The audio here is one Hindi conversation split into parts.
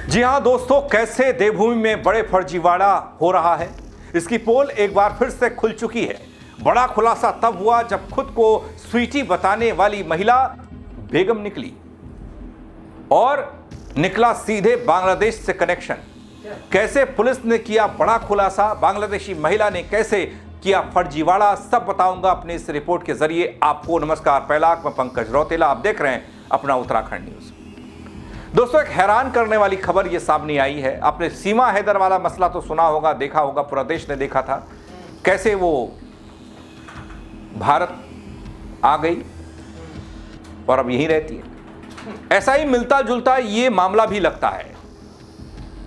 जी हां दोस्तों, कैसे देवभूमि में बड़े फर्जीवाड़ा हो रहा है, इसकी पोल एक बार फिर से खुल चुकी है। बड़ा खुलासा तब हुआ जब खुद को स्वीटी बताने वाली महिला बेगम निकली और निकला सीधे बांग्लादेश से कनेक्शन। कैसे पुलिस ने किया बड़ा खुलासा, बांग्लादेशी महिला ने कैसे किया फर्जीवाड़ा, सब बताऊंगा अपने इस रिपोर्ट के जरिए आपको। नमस्कार, पहला मैं पंकज रौतेला, आप देख रहे हैं अपना उत्तराखंड न्यूज। दोस्तों, एक हैरान करने वाली खबर ये सामने आई है। आपने सीमा हैदर वाला मसला तो सुना होगा, देखा होगा, पूरा देश ने देखा था कैसे वो भारत आ गई और अब यहीं रहती है। ऐसा ही मिलता जुलता ये मामला भी लगता है।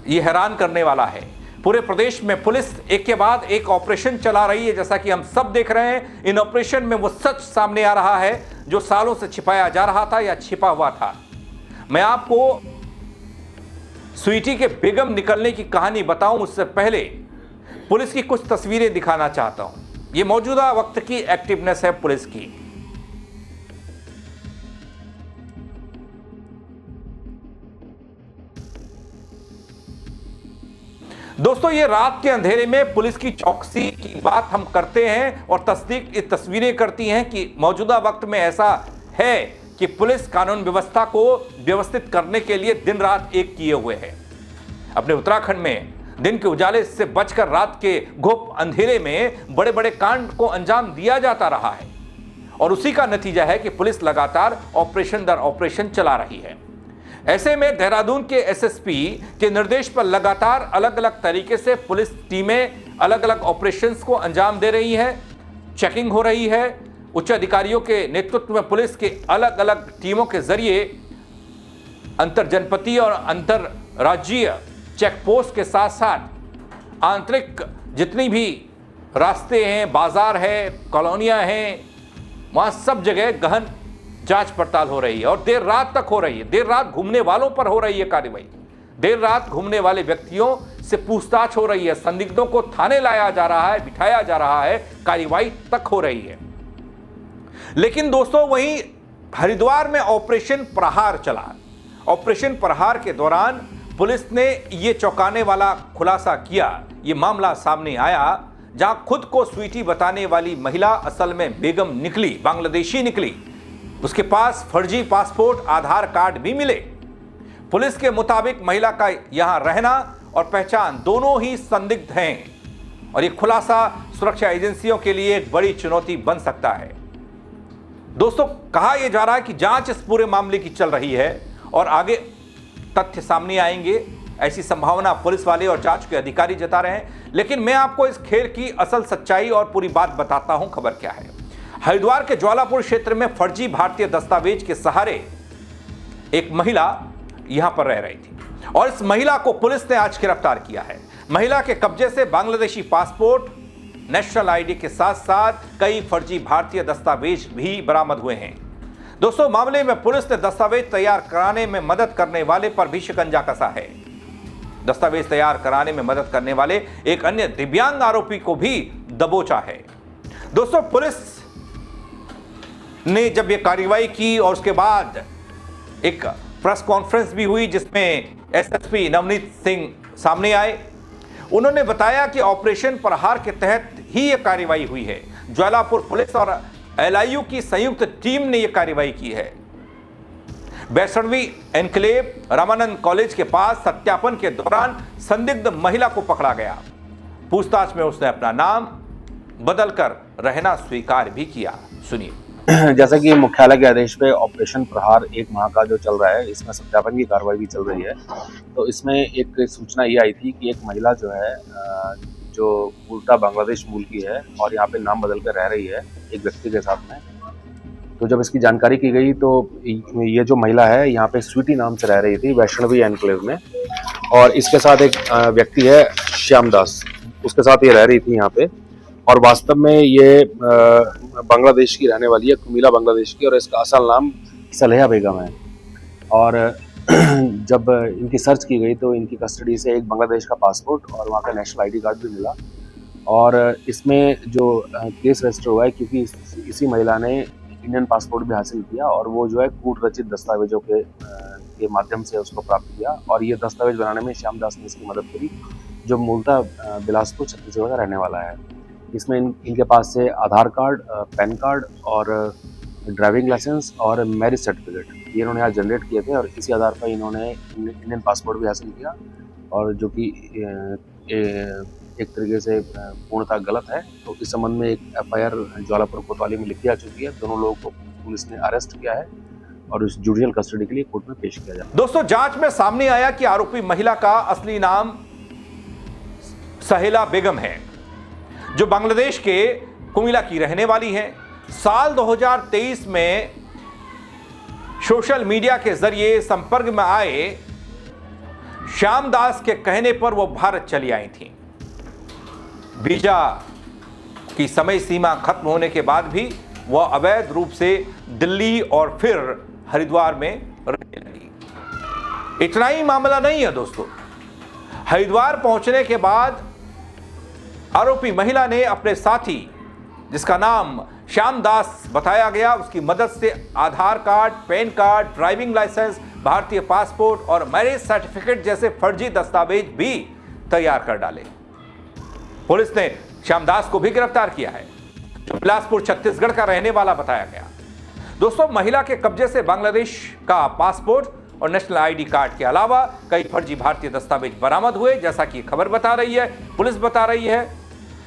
ये हैरान करने वाला है। पूरे प्रदेश में पुलिस एक के बाद एक ऑपरेशन चला रही है, जैसा कि हम सब देख रहे हैं। इन ऑपरेशन में वो सच सामने आ रहा है जो सालों से छिपाया जा रहा था या छिपा हुआ था। मैं आपको स्वीटी के बेगम निकलने की कहानी बताऊं उससे पहले पुलिस की कुछ तस्वीरें दिखाना चाहता हूं। यह मौजूदा वक्त की एक्टिवनेस है पुलिस की। दोस्तों, ये रात के अंधेरे में पुलिस की चौकसी की बात हम करते हैं और तस्दीक इस तस्वीरें करती हैं कि मौजूदा वक्त में ऐसा है कि पुलिस कानून व्यवस्था को व्यवस्थित करने के लिए दिन रात एक किए हुए है। अपने उत्तराखंड में दिन के उजाले से बचकर रात के घुप अंधेरे में बड़े बड़े कांड को अंजाम दिया जाता रहा है और उसी का नतीजा है कि पुलिस लगातार ऑपरेशन दर ऑपरेशन चला रही है। ऐसे में देहरादून के एसएसपी के निर्देश पर लगातार अलग अलग तरीके से पुलिस टीमें अलग अलग ऑपरेशंस को अंजाम दे रही है। चेकिंग हो रही है। उच्च अधिकारियों के नेतृत्व में पुलिस के अलग अलग टीमों के जरिए अंतर जनपदीय और अंतर राज्यीय चेक पोस्ट के साथ साथ आंतरिक जितनी भी रास्ते हैं, बाजार है, कॉलोनियां हैं, वहां सब जगह गहन जांच पड़ताल हो रही है और देर रात तक हो रही है। देर रात घूमने वालों पर हो रही है कार्रवाई। देर रात घूमने वाले व्यक्तियों से पूछताछ हो रही है। संदिग्धों को थाने लाया जा रहा है, बिठाया जा रहा है, कार्रवाई तक हो रही है। लेकिन दोस्तों, वहीं हरिद्वार में ऑपरेशन प्रहार चला। ऑपरेशन प्रहार के दौरान पुलिस ने यह चौंकाने वाला खुलासा किया। यह मामला सामने आया जहां खुद को स्वीटी बताने वाली महिला असल में बेगम निकली, बांग्लादेशी निकली। उसके पास फर्जी पासपोर्ट, आधार कार्ड भी मिले। पुलिस के मुताबिक महिला का यहां रहना और पहचान दोनों ही संदिग्ध हैं और यह खुलासा सुरक्षा एजेंसियों के लिए एक बड़ी चुनौती बन सकता है। दोस्तों, कहा यह जा रहा है कि जांच इस पूरे मामले की चल रही है और आगे तथ्य सामने आएंगे, ऐसी संभावना पुलिस वाले और जांच के अधिकारी जता रहे हैं। लेकिन मैं आपको इस खेल की असल सच्चाई और पूरी बात बताता हूं। खबर क्या है? हरिद्वार के ज्वालापुर क्षेत्र में फर्जी भारतीय दस्तावेज के सहारे एक महिला यहां पर रह रही थी और इस महिला को पुलिस ने आज गिरफ्तार किया है। महिला के कब्जे से बांग्लादेशी पासपोर्ट, नेशनल आईडी के साथ साथ कई फर्जी भारतीय दस्तावेज भी बरामद हुए हैं। दोस्तों, मामले में पुलिस ने दस्तावेज तैयार कराने में मदद करने वाले पर भी शिकंजा कसा है। दस्तावेज तैयार कराने में मदद करने वाले एक अन्य दिव्यांग आरोपी को भी दबोचा है। दोस्तों, पुलिस ने जब यह कार्रवाई की और उसके बाद एक प्रेस कॉन्फ्रेंस भी हुई जिसमें एसएसपी नवनीत सिंह सामने आए। उन्होंने बताया कि ऑपरेशन प्रहार के तहत ही यह कार्रवाई हुई है। ज्वालापुर पुलिस और एलआईयू की संयुक्त टीम ने यह कार्रवाई की है। वैष्णवी एनक्लेव रामानंद कॉलेज के पास सत्यापन के दौरान संदिग्ध महिला को पकड़ा गया। पूछताछ में उसने अपना नाम बदलकर रहना स्वीकार भी किया। सुनिए। जैसा कि मुख्यालय के आदेश पे ऑपरेशन प्रहार 1 माह का जो चल रहा है, इसमें सत्यापन की कार्रवाई भी चल रही है। तो इसमें एक सूचना ये आई थी कि एक महिला जो है जो उल्टा बांग्लादेश मूल की है और यहाँ पे नाम बदल कर रह रही है एक व्यक्ति के साथ में। तो जब इसकी जानकारी की गई तो ये जो महिला है यहाँ पे स्वीटी नाम से रह रही थी वैष्णवी एनक्लेव में, और इसके साथ एक व्यक्ति है श्यामदास, उसके साथ ये रह रही थी यहाँ पे। और वास्तव में ये बांग्लादेश की रहने वाली है, कुमिला बांग्लादेश की, और इसका असल नाम सलेहा बेगम है। और जब इनकी सर्च की गई तो इनकी कस्टडी से एक बांग्लादेश का पासपोर्ट और वहाँ का नेशनल आईडी कार्ड भी मिला। और इसमें जो केस रजिस्टर हुआ है क्योंकि इसी महिला ने इंडियन पासपोर्ट भी हासिल किया और वो जो है कूट रचित दस्तावेजों के के माध्यम से उसको प्राप्त किया और ये दस्तावेज बनाने में श्यामदास ने इसकी मदद करी, जो मूलतः बिलासपुर छत्तीसगढ़ का रहने वाला है। इसमें इनके पास से आधार कार्ड, पैन कार्ड और ड्राइविंग लाइसेंस और मैरिज सर्टिफिकेट ये इन्होंने यहाँ जनरेट किए थे और इसी आधार पर इन्होंने इंडियन पासपोर्ट भी हासिल किया, और जो कि एक तरीके से पूर्णतः गलत है। तो इस संबंध में एक FIR ज्वालापुर कोतवाली में लिखी जा चुकी है। दोनों लोगों को पुलिस ने अरेस्ट किया है और उस जुडिशियल कस्टडी के लिए कोर्ट में पेश किया जाए। दोस्तों, जांच में सामने आया कि आरोपी महिला का असली नाम सहेला बेगम है, जो बांग्लादेश के कुमिला की रहने वाली है। साल 2023 में सोशल मीडिया के जरिए संपर्क में आए श्यामदास के कहने पर वो भारत चली आई थी। वीजा की समय सीमा खत्म होने के बाद भी वह अवैध रूप से दिल्ली और फिर हरिद्वार में रहने लगी। इतना ही मामला नहीं है दोस्तों, हरिद्वार पहुंचने के बाद आरोपी महिला ने अपने साथी, जिसका नाम श्यामदास बताया गया, उसकी मदद से Aadhaar card, PAN card, driving licence, भारतीय पासपोर्ट और मैरिज सर्टिफिकेट जैसे फर्जी दस्तावेज भी तैयार कर डाले। पुलिस ने श्यामदास को भी गिरफ्तार किया है, जो बिलासपुर छत्तीसगढ़ का रहने वाला बताया गया। दोस्तों, महिला के कब्जे से बांग्लादेश का पासपोर्ट और नेशनल ID कार्ड के अलावा कई फर्जी भारतीय दस्तावेज बरामद हुए, जैसा कि खबर बता रही है, पुलिस बता रही है।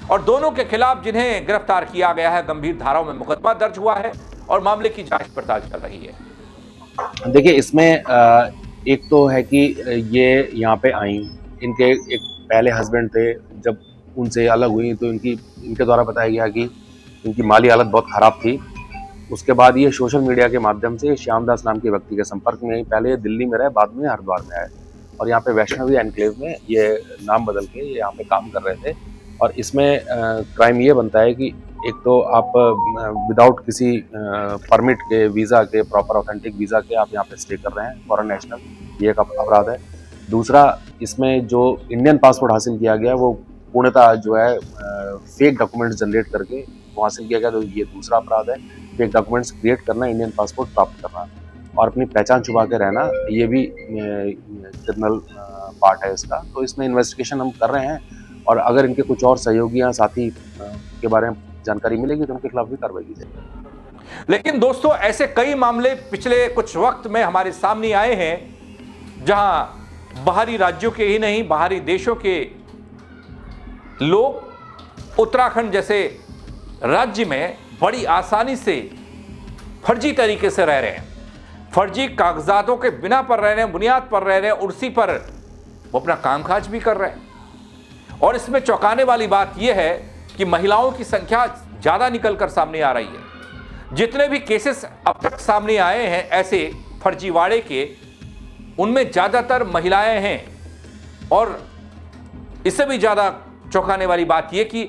और दोनों के खिलाफ जिन्हें गिरफ्तार किया गया है, गंभीर धाराओं में मुकदमा दर्ज हुआ है और मामले की जांच पड़ताल चल रही है। देखिए, इसमें एक तो है कि ये यहाँ पे आई, इनके एक पहले हस्बैंड थे, जब उनसे अलग हुई तो इनके द्वारा बताया गया कि इनकी माली हालत बहुत खराब थी। उसके बाद ये सोशल मीडिया के माध्यम से श्यामदास नाम के व्यक्ति के संपर्क में आई। पहले दिल्ली में रहे, बाद में हरिद्वार में आए और यहाँ पे वैष्णवी एनक्लेव में ये नाम बदल के ये यहाँ पे काम कर रहे थे। और इसमें क्राइम ये बनता है कि एक तो आप विदाउट किसी परमिट के, वीज़ा के, प्रॉपर ऑथेंटिक वीज़ा के आप यहाँ पे स्टे कर रहे हैं, फॉरेन नेशनल, ये एक अपराध है। दूसरा, इसमें जो इंडियन पासपोर्ट हासिल किया गया वो पूर्णतः जो है फेक डॉक्यूमेंट्स जनरेट करके वो हासिल किया गया, तो ये दूसरा अपराध है। फेक डॉक्यूमेंट्स क्रिएट करना, इंडियन पासपोर्ट प्राप्त करना और अपनी पहचान छुपा के रहना, ये भी क्रिमिनल पार्ट है इसका। तो इसमें इन्वेस्टिगेशन हम कर रहे हैं और अगर इनके कुछ और सहयोगी या साथी के बारे में जानकारी मिलेगी तो उनके खिलाफ भी कार्रवाई की जाएगी। लेकिन दोस्तों, ऐसे कई मामले पिछले कुछ वक्त में हमारे सामने आए हैं, जहां बाहरी राज्यों के ही नहीं, बाहरी देशों के लोग उत्तराखंड जैसे राज्य में बड़ी आसानी से फर्जी तरीके से रह रहे हैं, फर्जी कागजातों के बिना पर रह रहे हैं, बुनियाद पर रह रहे हैं, और उसी पर वो अपना कामकाज भी कर रहे हैं। और इसमें चौंकाने वाली बात यह है कि महिलाओं की संख्या ज़्यादा निकलकर सामने आ रही है। जितने भी केसेस अब तक सामने आए हैं ऐसे फर्जीवाड़े के, उनमें ज़्यादातर महिलाएं हैं। और इससे भी ज़्यादा चौंकाने वाली बात यह कि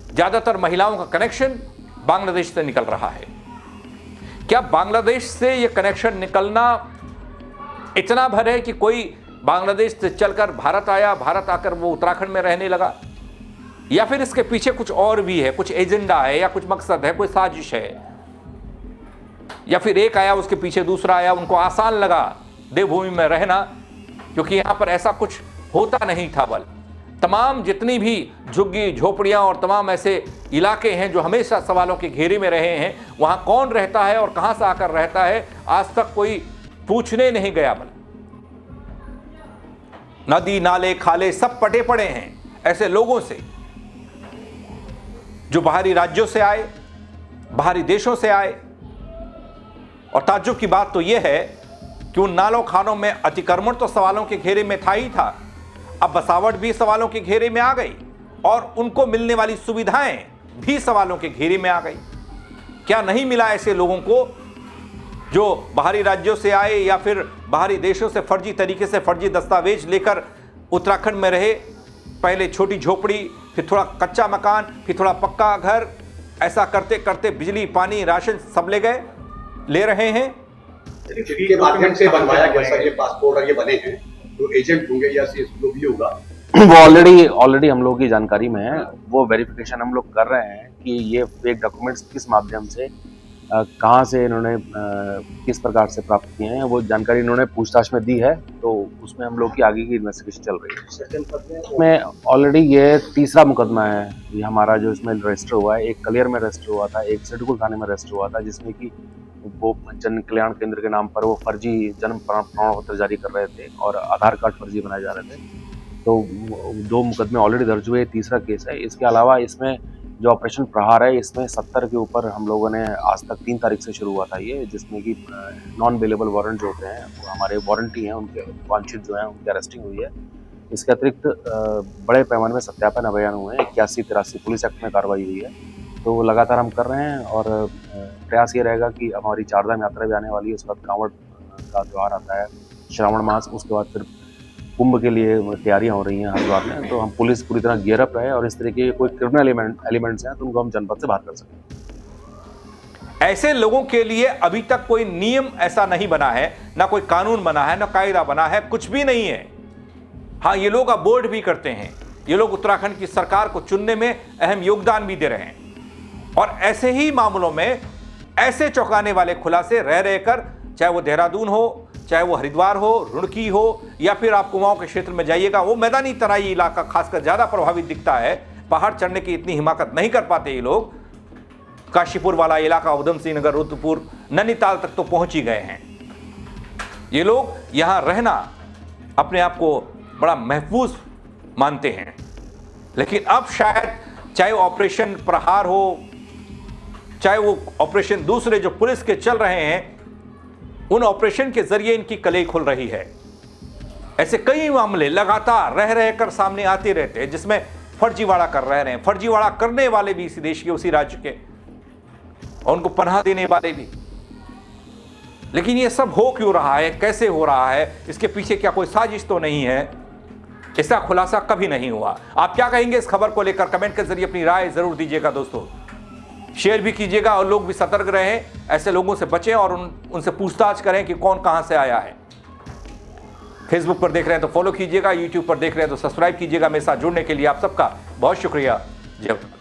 ज़्यादातर महिलाओं का कनेक्शन बांग्लादेश से निकल रहा है। क्या बांग्लादेश से यह कनेक्शन निकलना इतना भर है कि कोई बांग्लादेश से चलकर भारत आया, भारत आकर वो उत्तराखंड में रहने लगा, या फिर इसके पीछे कुछ और भी है, कुछ एजेंडा है या कुछ मकसद है, कोई साजिश है, या फिर एक आया उसके पीछे दूसरा आया, उनको आसान लगा देवभूमि में रहना क्योंकि यहां पर ऐसा कुछ होता नहीं था। बल तमाम जितनी भी झुग्गी झोपड़ियां और तमाम ऐसे इलाके हैं जो हमेशा सवालों के घेरे में रहे हैं, वहां कौन रहता है और कहां से आकर रहता है, आज तक कोई पूछने नहीं गया। बल नदी नाले खाले सब पटे पड़े हैं ऐसे लोगों से जो बाहरी राज्यों से आए, बाहरी देशों से आए। और ताज्जुब की बात तो यह है कि उन नालों खानों में अतिक्रमण तो सवालों के घेरे में था ही था, अब बसावट भी सवालों के घेरे में आ गई और उनको मिलने वाली सुविधाएं भी सवालों के घेरे में आ गई। क्या नहीं मिला ऐसे लोगों को जो बाहरी राज्यों से आए या फिर बाहरी देशों से फर्जी तरीके से फर्जी दस्तावेज लेकर उत्तराखंड में रहे, पहले छोटी झोपड़ी, फिर थोड़ा कच्चा मकान, फिर थोड़ा पक्का घर, ऐसा करते करते बिजली पानी राशन सब ले रहे हैं। के माध्यम से बनवाया गया सर ये पासपोर्ट और ये बने हैं, तो एजेंट होंगे या जो भी होगा वो ऑलरेडी हम लोगों की जानकारी में है। वो वेरिफिकेशन हम लोग कर रहे हैं कि ये फेक डॉक्यूमेंट्स किस माध्यम से कहाँ से इन्होंने किस प्रकार से प्राप्त किए हैं वो जानकारी इन्होंने पूछताछ में दी है, तो उसमें हम लोग की आगे की इन्वेस्टिगेशन चल रही है। इसमें ऑलरेडी ये तीसरा मुकदमा है ये हमारा जो इसमें रजिस्टर हुआ है। एक कलियर में रजिस्टर हुआ था, एक सिडकुल थाने में रजिस्टर हुआ था, जिसमें कि वो जन कल्याण केंद्र के नाम पर वो फर्जी जन्म प्रमाण पत्र जारी कर रहे थे और आधार कार्ड फर्जी बनाए जा रहे थे। तो 2 मुकदमे ऑलरेडी दर्ज हुए, तीसरा केस है। इसके अलावा इसमें जो ऑपरेशन प्रहार है इसमें 70 के ऊपर हम लोगों ने आज तक 3 तारीख से शुरू हुआ था ये, जिसमें कि नॉन बेलेबल वारंट जो होते हैं वो हमारे वारंटी हैं, उनके वांछित जो हैं उनकी अरेस्टिंग हुई है। इसके अतिरिक्त बड़े पैमाने में सत्यापन अभियान हुए हैं, 81-83 पुलिस एक्ट में कार्रवाई हुई है। तो वो लगातार हम कर रहे हैं और प्रयास ये रहेगा कि हमारी चारधाम यात्रा भी आने वाली है, उसके बाद कांवड़ का त्यौहार आता है, श्रावण मास, उसके बाद फिर कुंभ के लिए तैयारियां हो रही हैं हरिद्वार में। तो हम पुलिस पूरी तरह गियर अप रहे और इस तरीके के कोई क्रिमिनल एलिमेंट्स हैं तो उनको हम जनपद से बाहर कर सकें। ऐसे लोगों के लिए अभी तक कोई नियम ऐसा नहीं बना है, ना कोई कानून बना है, ना कायदा बना है, कुछ भी नहीं है। हाँ, ये लोग अबोर्ड भी करते हैं, ये लोग उत्तराखंड की सरकार को चुनने में अहम योगदान भी दे रहे हैं और ऐसे ही मामलों में ऐसे चौंकाने वाले खुलासे रह रहकर, चाहे वो देहरादून हो, चाहे वो हरिद्वार हो, रुड़की हो, या फिर आप कुमाऊं के क्षेत्र में जाइएगा, वो मैदानी तराई इलाका खासकर ज़्यादा प्रभावित दिखता है। पहाड़ चढ़ने की इतनी हिम्मत नहीं कर पाते ये लोग। काशीपुर वाला इलाका, उधम सिंह नगर, रुद्रपुर, नैनीताल तक तो पहुंच ही गए हैं। ये लोग यहाँ रहना अपने आप को बड़ा महफूज मानते हैं, लेकिन अब शायद चाहे वो ऑपरेशन प्रहार हो, चाहे वो ऑपरेशन दूसरे जो पुलिस के चल रहे हैं, उन ऑपरेशन के जरिए इनकी कलई खुल रही है। ऐसे कई मामले लगातार रह रहकर सामने आते रहते हैं जिसमें फर्जीवाड़ा कर रहे हैं, फर्जीवाड़ा करने वाले भी इसी देश के, उसी राज्य के, और उनको पनाह देने वाले भी। लेकिन ये सब हो क्यों रहा है, कैसे हो रहा है, इसके पीछे क्या कोई साजिश तो नहीं है? इसका खुलासा कभी नहीं हुआ। आप क्या कहेंगे इस खबर को लेकर? कमेंट के जरिए अपनी राय जरूर दीजिएगा दोस्तों, शेयर भी कीजिएगा और लोग भी सतर्क रहें, ऐसे लोगों से बचें और उनसे पूछताछ करें कि कौन कहां से आया है। फेसबुक पर देख रहे हैं तो फॉलो कीजिएगा, यूट्यूब पर देख रहे हैं तो सब्सक्राइब कीजिएगा। मेरे साथ जुड़ने के लिए आप सबका बहुत शुक्रिया। जय हिंद।